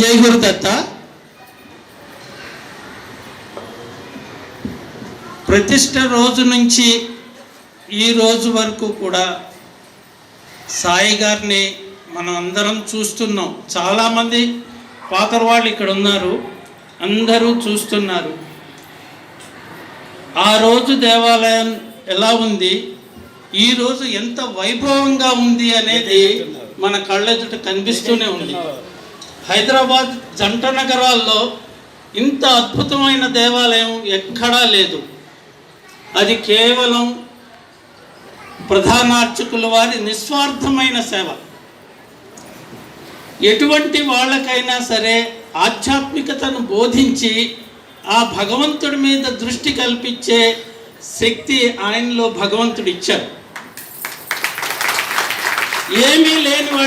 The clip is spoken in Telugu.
జై గురుదత్త. ప్రతిష్ట రోజు నుంచి ఈ రోజు వరకు కూడా సాయి గారిని మనం అందరం చూస్తున్నాం. చాలామంది పాత వాళ్ళు ఇక్కడ ఉన్నారు, అందరూ చూస్తున్నారు. ఆ రోజు దేవాలయం ఎలా ఉంది, ఈరోజు ఎంత వైభవంగా ఉంది అనేది మన కళ్ళెదుట కనిపిస్తూనే ఉంది. హైదరాబాద్ జంట నగరాల్లో ఇంత అద్భుతమైన దేవాలయం ఎక్కడా లేదు. అది కేవలం ప్రధాన అర్చకుల వారి నిస్వార్థమైన సేవ. ఎటువంటి వాళ్ళకైనా సరే ఆధ్యాత్మికతను బోధించి ఆ భగవంతుడి మీద దృష్టి కల్పించే శక్తి ఆయనలో భగవంతుడు ఇచ్చారు. ఏమీ లేని వాళ్ళు